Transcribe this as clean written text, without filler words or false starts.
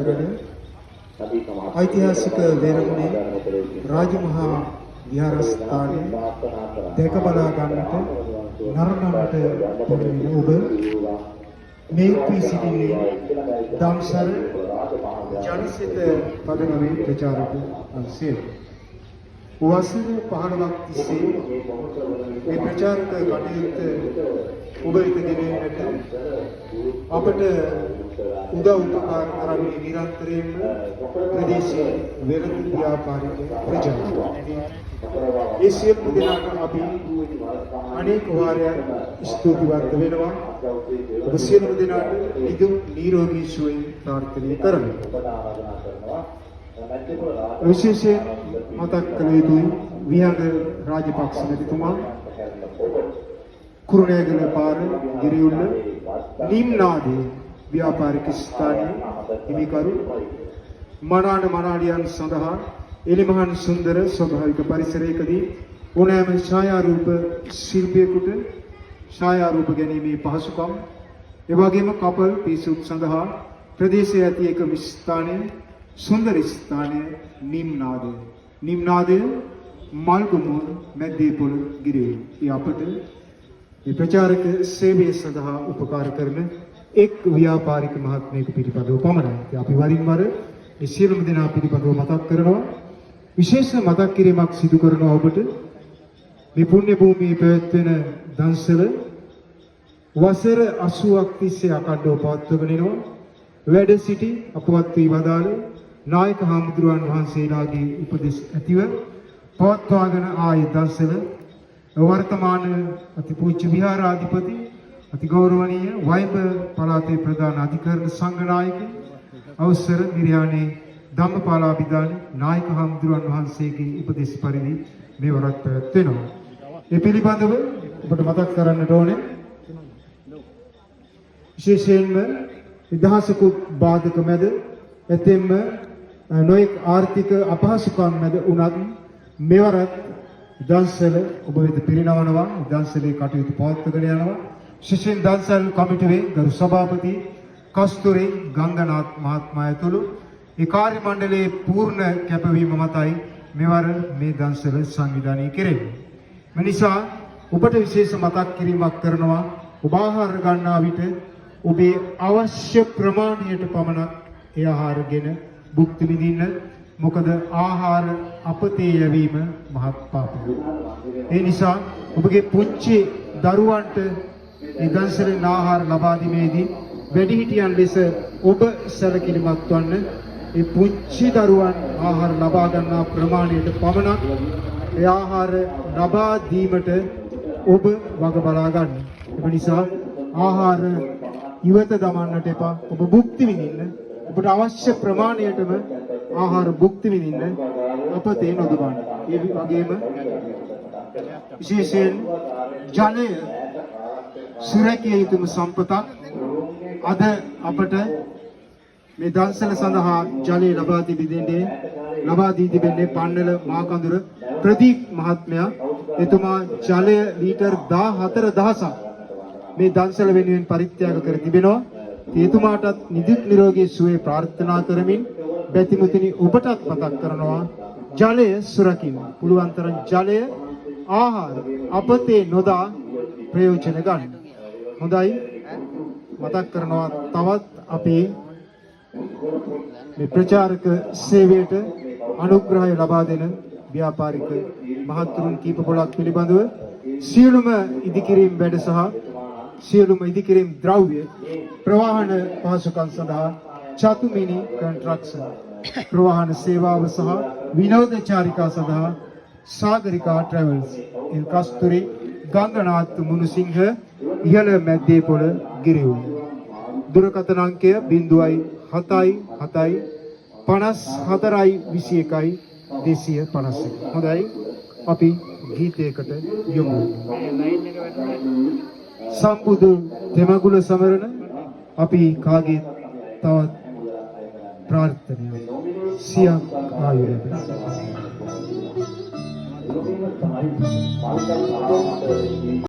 කරන ඓතිහාසික වේරමුණේ රාජමහා විහාරස්ථානයේ දැක බලා ගන්නට නරඹන්නට පොළොවේ ඔබ මේ වී සිටින්නේ දම්සර ජනසිත පදනමේ ප්‍රචාරක අංශය. වසර 15ක් තිස්සේ මේ ප්‍රචාරක කටයුත්ත ඔබ වෙත ගෙනෙන්නට අපට උදව් උපකාර කරන්නේ නිරන්තරයෙන්ම ප්‍රදේශීය වෙළඳ ව්‍යාපාරික ප්‍රජාව. ඒ සියලු දෙනාට අපි අනේක වාරයක් ස්තුතිවන්ත වෙනවා. ඔබ සියලු දෙනාට නිදුක් නිරෝගී සුවය ප්‍රාර්ථනා කරමු. විශේෂයෙන් මතක් කළ යුතුයි විහඟ රාජපක්ෂ මැතිතුමා කුරුණෑගල පාර ගිරිඋල්ල නිම්නාදී ව්‍යාපාරික ස්ථානයේ හිමිකරු මනාලියන් සඳහා එලිමහන් සුන්දර ස්වභාවික පරිසරයකදී ඕනෑම ඡායාරූප ශිල්පියෙකුට ඡායාරූප ගැනීමේ පහසුකම් එවැගේම කපල් පිසුක් සඳහා ප්‍රදේශයේ ඇති එක ස්ථානයේ සුන්දර ස්ථානයේ නිම්නාදය මල්ගමුව මැද්දේපොළ ගිරිඋල්ල. ඒ අපට මේ ප්‍රචාරක සේවය සඳහා උපකාර කරන එක් ව්‍යාපාරික මහත්මයෙකු පිළිපදව පමණයි. අපි වරින් වර මේ සියලුම දෙනා පිළිපදව මතක් කරනවා. විශේෂ මතක් කිරීමක් සිදු කරනවා ඔබට. මේ පුණ්‍ය භූමියේ පැවැත්වෙන දන්සල වසර 80ක් තිස්සේ අකණ්ඩව පවත්වගෙන යනවා. වැඩ සිටි අපවත් වී වදාළ නායක හාමුදුරුවන් වහන්සේලාගේ උපදෙස් ඇතිව පවත්වාගෙන ආයේ දන්සල වර්තමාන අතිපූජ්‍ය විහාරාධිපති අති ගෞරවනීය වයිඹ පළාතේ ප්‍රධාන අධිකරණ සංඝනායක අවසර නිර්යාණේ ධම්මපාලාභිදාන නායක හාමුදුරුවන් වහන්සේගේ උපදෙස් පරිදි මේ වරක් පැවැත්වෙනවා. ඒ පිළිබඳව ඔබට මතක් කරන්නට ඕනේ විශේෂයෙන්ම දහසකුත් බාධක මැද එතෙන්ම නොයෙක් ආර්ථික අපහසුකම් මැද උනත් මෙවරත් දන්සල ඔබ වෙත පිරිනවනවා. දන්සලේ කටයුතු පවත්වාගෙන යනවා. ශිෂ්‍යන් දන්සල් කමිටුවේ ගරු සභාපති කස්තුරි ගංගනාත් මහත්මයා ඇතුළු ඒ කාර්ය මණ්ඩලයේ පූර්ණ කැපවීම මතයි මෙවර මේ දන්සල සංවිධානය කෙරෙන්නේ. මේ නිසා ඔබට විශේෂ මතක් කිරීමක් කරනවා. ඔබ ආහාර ගන්නා විට ඔබේ අවශ්‍ය ප්‍රමාණයට පමණක් ඒ ආහාරගෙන භුක්ති විඳින්න. මොකද ආහාර අපතේ යැවීම මහත් පාපයක්. ඒ නිසා ඔබගේ පුංචි දරුවන්ට ඒ දන්සලෙන් ආහාර ලබා දීමේදී වැඩිහිටියන් ලෙස ඔබ සැලකිලිමත් වන්න. ඒ පුංචි දරුවන් ආහාර ලබා ගන්නා ප්‍රමාණයට පමණක් ඒ ආහාර ලබා දීමට ඔබ වග බලා ගන්න. ඒ නිසා ආහාර ඉවත දමන්නට එපා. ඔබ භුක්ති විඳින්න. ඔබට අවශ්‍ය ප්‍රමාණයටම ආහාර භුක්ති විඳින්න අපතේ නොදබන්න. ඒ වගේම විශේෂයෙන් ජලය සුරැකිය යුතුම සම්පතක්. අද අපට මේ දන්සල සඳහා ජලය ලබා දී තිබෙන්නේ පන්නල මාකඳුර ප්‍රදීප් මහත්මයා. එතුමා ජලය ලීටර් 14000ක් මේ දන්සල වෙනුවෙන් පරිත්‍යාග කර තිබෙනවා. එතුමාටත් නිදුක් නිරෝගී සුවය ප්‍රාර්ථනා කරමින් බැතිමුතුනි ඔබටත් මතක් කරනවා ජලය සුරකින්න. පුළුවන් තරම් ජලය ආහාර අපතේ නොදා ප්‍රයෝජන ගන්න. හොඳයි. මතක් කරනවා තවත් අපේ මේ ප්‍රචාරක සේවයට අනුග්‍රහය ලබා දෙන ව්‍යාපාරික මහත්තුරුන් කීප පොළක් පිළිබඳව සියලුම ඉදිකිරීම් වැඩ සහ සියලුම ඉදිකිරීම් ද්‍රව්‍ය ප්‍රවාහන පහසුකම් සඳහා චතුමිනි කන්ස්ට්‍රක්ෂන් ප්‍රවාහන සේවාව සහ විනෝද චාරිකා සඳහා සාගරිකා ට්‍රැවල්ස් ඉන් කස්තුරි ගංගනාත් මුනුසිංහ ඉහළ මැද්දේපොළ ගිරිඋල්ල. දුරකථන අංකය 077 54 21 251. හොඳයි. අපි ගීතයකට යමු. සම්බුදු දෙමගුල සමරන අපි කාගේ තවත් ප්‍රාර්ථනාව සියක් ආයුර්වේද